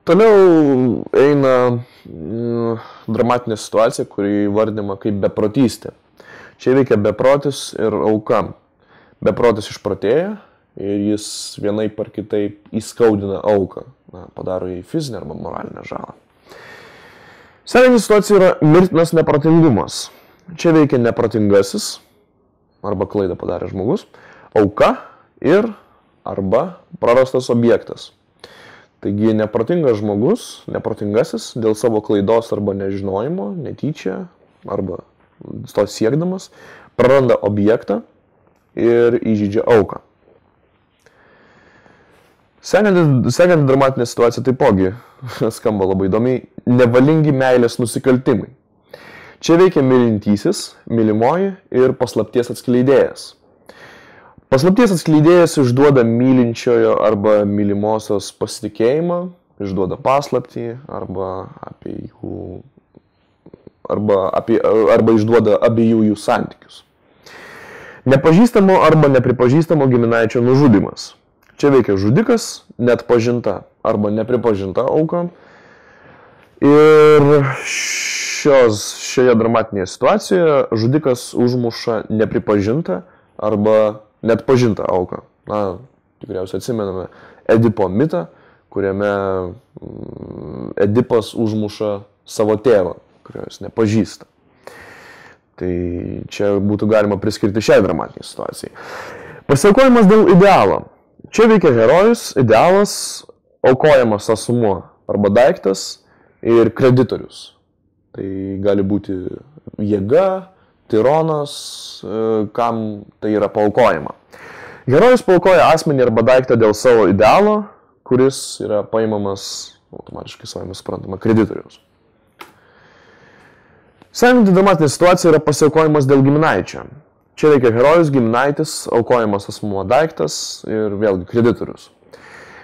Toliau eina dramatinė situacija, kuri vardima kaip beprotystė. Čia veikia beprotis ir auka. Beprotis išprotėja ir jis vienaip ar kitaip įskaudina auką, padaro jai fizinę arba moralinę žalą. Sekanti situacija yra mirtinas neprotingumas. Čia veikia neprotingasis arba klaidą padarė žmogus, auka ir arba prarastas objektas. Taigi neprotingas žmogus, neprotingasis dėl savo klaidos arba nežinojimo, netyčia arba to siekdamas, praranda objektą ir įžeidžia auką. Sekanti dramatinė situacija taipogi skamba labai įdomiai – nevalingi meilės nusikaltimai. Čia veikia mylintysis, mylimoji ir paslapties atskleidėjas. Paslapties atskleidėjas išduoda mylinčiojo arba mylimosios pasitikėjimą, išduoda paslaptį arba išduoda abiejų santykius. Nepažįstamo arba nepripažįstamo giminaičio nužudymas. Čia veikia žudikas, neatpažinta arba nepripažinta auka. Ir šioje dramatinėje situacijoje žudikas užmuša nepripažintą arba neatpažintą auką. Tikriausiai atsimename Edipo mitą, kuriame Edipas užmuša savo tėvą, kurio jis nepažįsta. Tai čia būtų galima priskirti šiai dramatiniai situacijai. Pasiaukojimas dėl idealo. Čia veikia herojus, idealas, aukojamas asmuo arba daiktas ir kreditorius. Tai gali būti jėga, tironas, kam tai yra paaukojama. Herojus paaukoja asmenį arba daiktą dėl savo idealo, kuris yra paimamas automatiškai savame suprantama kreditoriaus. Sekanti dramatinė situacija yra pasiaukojimas dėl giminaičio. Čia veikia herojus, giminaitis, aukojamas asmuo daiktas ir vėlgi kreditorius.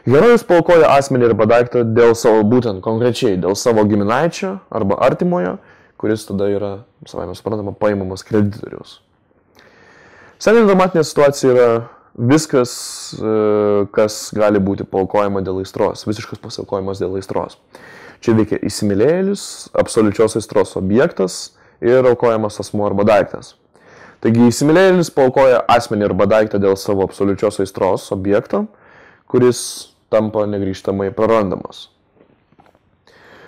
Herojus paaukoja asmenį arba daiktą dėl savo, būtent konkrečiai dėl savo giminaičio arba artimojo, kuris tada yra, savame suprantama, paimamas kreditoriaus. Sekanti dramatinė situacija yra viskas, kas gali būti paaukojama dėl aistros, visiškas pasiaukojimas dėl aistros. Čia veikia įsimylėjėlis, absoliučios aistros objektas ir aukojamas asmuo arba daiktas. Taigi įsimylėjėlis paaukoja asmenį arba daiktą dėl savo absoliučios aistros objekto, kuris tampa negrįžtamai prarandamas.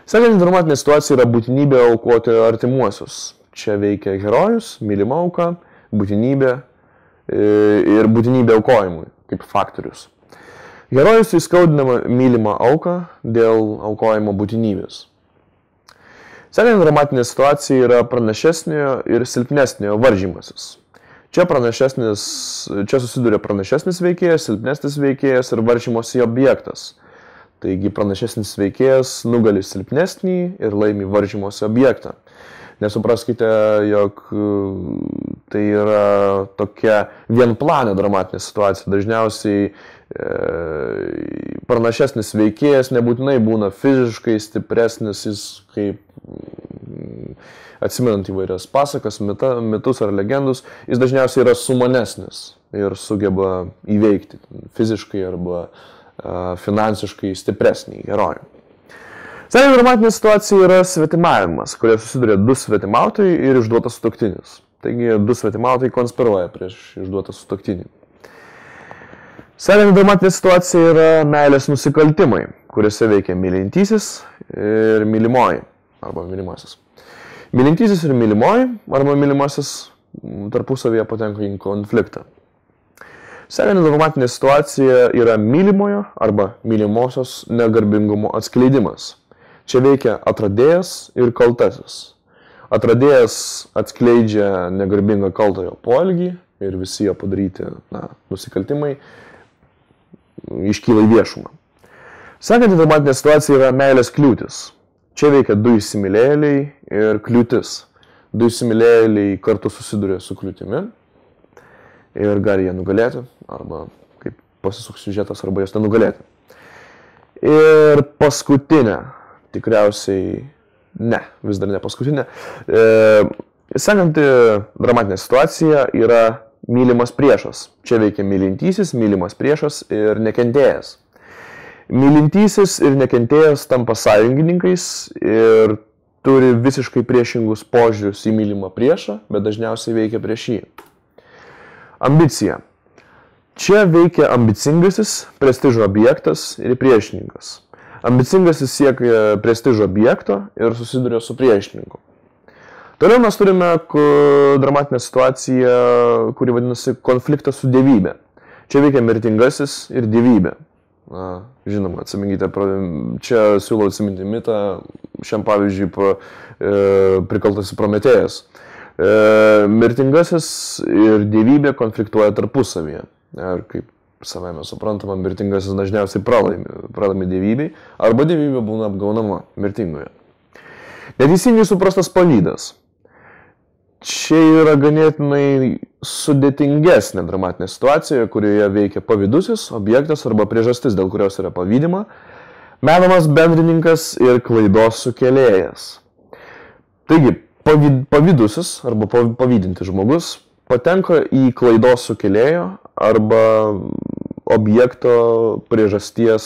Sekanti dramatinė situacija yra būtinybė aukoti artimuosius. Čia veikia herojus, mylima auka, būtinybė ir būtinybė aukojimui, kaip faktorius. Herojus įskaudinama mylimą auką dėl aukojimo būtinybės. Sekanti dramatinė situacija yra pranašesniojo ir silpnesniojo varžymasis. Čia susiduria pranašesnis veikėjas, silpnesnis veikėjas ir varžymosi objektas. Taigi pranašesnis veikėjas nugali silpnesnį ir laimi varžymosi objektą. Nesupraskite, jog tai yra tokia vienplanė dramatinė situacija. Dažniausiai pranašesnis veikėjas nebūtinai būna fiziškai stipresnis, jis kaip atsimenant įvairias pasakas, mitus ar legendus, jis dažniausiai yra sumanesnis ir sugeba įveikti fiziškai arba finansiškai stipresnį herojų. Sekanti dramatinė situacija yra svetimavimas, kurioje susiduria du svetimautojai ir išduotas sutuoktinis. Taigi du svetimautojai konspiruoja prieš išduotą sutuoktinį. Sekanti dramatinė situacija yra meilės nusikaltimai, kuriuose veikia mylintysis ir mylimoji arba mylimasis. Mylintysis ir mylimoji arba mylimasis tarpusavyje patenka į konfliktą. Sekanti dramatinė situacija yra mylimojo arba mylimosios negarbingumo atskleidimas. Čia veikia atradėjas ir kaltasis. Atradėjas atskleidžia negarbingą kaltojo poelgį ir visi jo padaryti nusikaltimai iškyla į viešumą. Sekanti dramatinė situacija yra meilės kliūtis. Čia veikia du įsimylėjėliai ir kliūtis. Du įsimylėjėliai kartu susiduria su kliūtimi ir gali ją nugalėti, arba kaip pasisuks siužetas, arba jas nenugalėti. Ir paskutinė, tikriausiai vis dar ne paskutinė. Sekanti dramatinė situacija yra mylimas priešas. Čia veikia mylintysis, mylimas priešas ir nekentėjas. Mylintysis ir nekentėjas tampa sąjungininkais ir turi visiškai priešingus požiūrius į mylimą priešą, bet dažniausiai veikia prieš jį. Ambicija. Čia veikia ambicingasis, prestižo objektas ir priešininkas. Ambicingasis siekia prestižo objekto ir susiduria su priešininku. Toliau mes turime dramatinę situaciją, kuri vadinasi konfliktas su dievybė. Čia veikia mirtingasis ir dievybė. Na, žinoma, atsiminkite, čia siūlau atsiminti mitą, šiam pavyzdžiui prikaltas Prometėjas. Mirtingasis ir dievybė konfliktuoja tarpusavyje. Ir kaip savame suprantama, mirtingasis dažniausiai pralaimi dievybei, arba dievybė būna apgaunama mirtingoje. Neteisingai suprastas pavydas. Čia yra ganėtinai sudėtingesnė dramatinė situacija, kurioje veikia pavydusis, objektas arba priežastis, dėl kurios yra pavydima, menamas bendrininkas ir klaidos sukėlėjas. Taigi, pavydusis arba pavydintis žmogus patenka į klaidos sukėlėjo arba objekto priežasties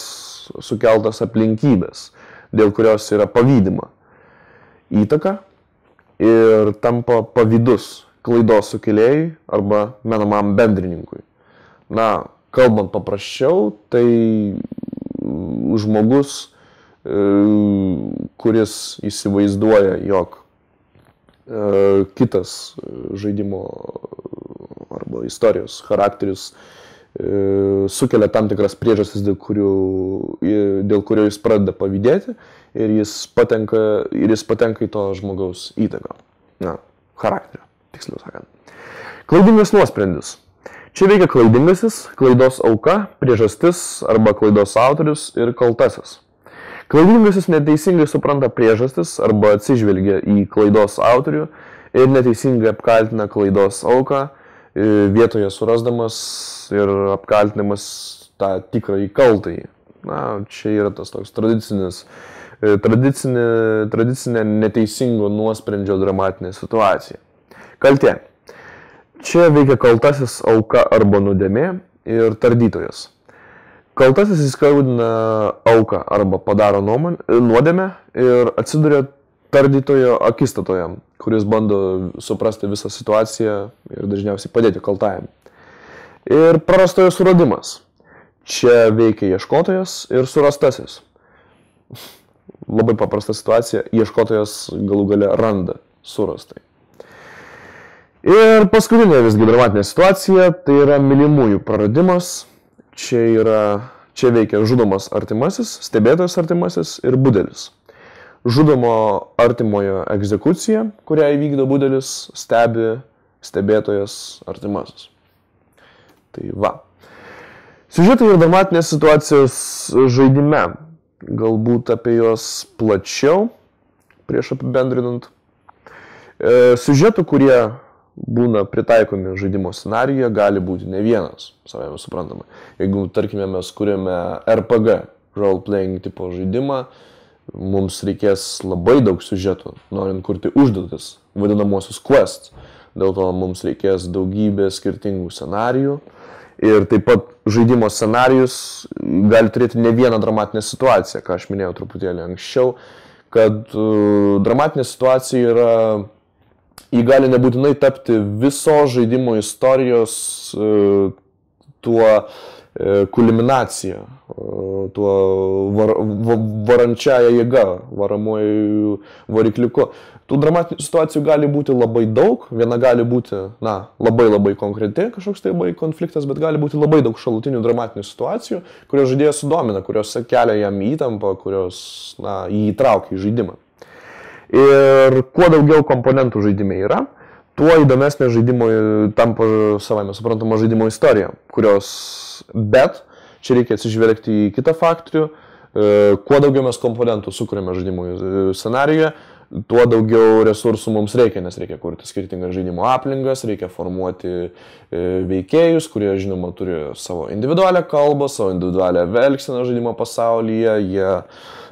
sukeltas aplinkybės, dėl kurios yra pavydima įtaka ir tampa pavydus klaidos sukėlėjui arba menamam bendrininkui. Na, kalbant paprasčiau, tai žmogus, kuris įsivaizduoja, jog kitas žaidimo arba istorijos charakteris sukelia tam tikras priežastis, dėl kurio jis pradeda pavydėti ir jis patenka į to žmogaus įtaką. Na, charakterio, tiksliau sakant. Klaidingas nuosprendis. Čia veikia klaidingasis, klaidos auka, priežastis arba klaidos autorius ir kaltasis. Klaidingasis neteisingai supranta priežastis arba atsižvelgia į klaidos autorių ir neteisingai apkaltina klaidos auką, vietoje surasdamas ir apkaltinamas tą tikrąjį kaltąjį. Na, čia yra tas toks tradicinė neteisingo nuosprendžio dramatinė situacija. Kaltė. Čia veikia kaltasis, auka arba nuodėmė ir tardytojas. Kaltasis įskaudina auką arba padaro nuodėmę ir atsiduria tardytojo akistatoje, kuris bando suprasti visą situaciją ir dažniausiai padėti kaltajam. Ir prarastojo suradimas. Čia veikia ieškotojas ir surastasis. Labai paprasta situacija, ieškotojas galų gale randa surastai. Ir paskutinė visgi dramatinė situacija, tai yra mylimųjų praradimas. Čia veikia žudomas artimasis, stebėtojas artimasis ir budelis. Žudomo artimojo egzekucija, kurią įvykdo budelis, stebi stebėtojas artimasis. Tai va. Siužetai ir dramatinės situacijos žaidime. Galbūt apie juos plačiau, prieš apibendrinant. Siužetų, kurie būna pritaikomi žaidimo scenarijuje, gali būti ne vienas, savame suprantama. Jeigu, tarkime, mes kuriame RPG, role-playing tipo žaidimą, mums reikės labai daug siužetų, norint kurti užduotis, vadinamosius quests. Dėl to mums reikės daugybė skirtingų scenarijų. Ir taip pat žaidimo scenarijus gali turėti ne vieną dramatinę situaciją, ką aš minėjau truputėlį anksčiau, kad dramatinė situacija yra, jį gali nebūtinai tapti visos žaidimo istorijos tuo kulminacija, tuo varančiaja jėga, varamuoju varikliuku. Tų dramatinių situacijų gali būti labai daug, viena gali būti, labai konkreti kažkoks tai konfliktas, bet gali būti labai daug šalutinių dramatinių situacijų, kurios žaidėjas sudomina, kurios kelia jam įtampą, kurios jį įtraukia į žaidimą. Ir kuo daugiau komponentų žaidime yra, tuo įdomesnė žaidimo tampa savame suprantama žaidimo istorija, bet čia reikia atsižvelgti į kitą faktorių, kuo daugiau mes komponentų sukuriame žaidimo scenarijoje, tuo daugiau resursų mums reikia, nes reikia kurti skirtingas žaidimo aplinkas, reikia formuoti veikėjus, kurie, žinoma, turi savo individualią kalbą, savo individualią elgseną žaidimo pasaulyje.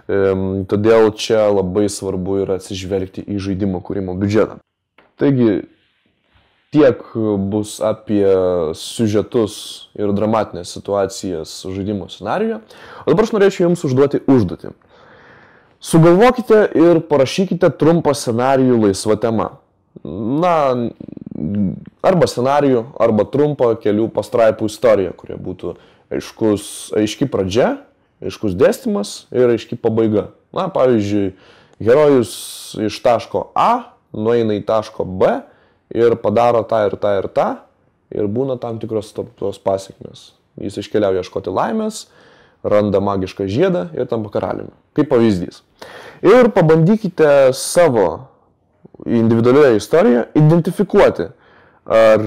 Todėl čia labai svarbu yra atsižvelgti į žaidimo kūrimo biudžetą. Taigi, tiek bus apie siužetus ir dramatinės situacijas žaidimo scenarijoje. O dabar aš norėčiau jums užduoti užduotį. Sugalvokite ir parašykite trumpą scenarijų laisva tema. Na, arba scenarijų, arba trumpą kelių pastraipų istoriją, kurie būtų aiški pradžia, aiškus dėstymas ir aiški pabaiga. Na, pavyzdžiui, herojus iš taško A nueina į taško B ir padaro tą ir tą ir tą ir būna tam tikros tos pasekmės. Jis iškeliauja ieškoti laimės, randa magišką žiedą ir tampa karaliumi. Kaip pavyzdys. Ir pabandykite savo individualioje istorijoje identifikuoti, ar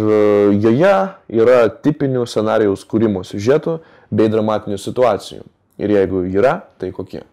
joje yra tipinių scenarijaus kūrimo siužetų bei dramatinių situacijų. Ir jeigu yra, tai kokie.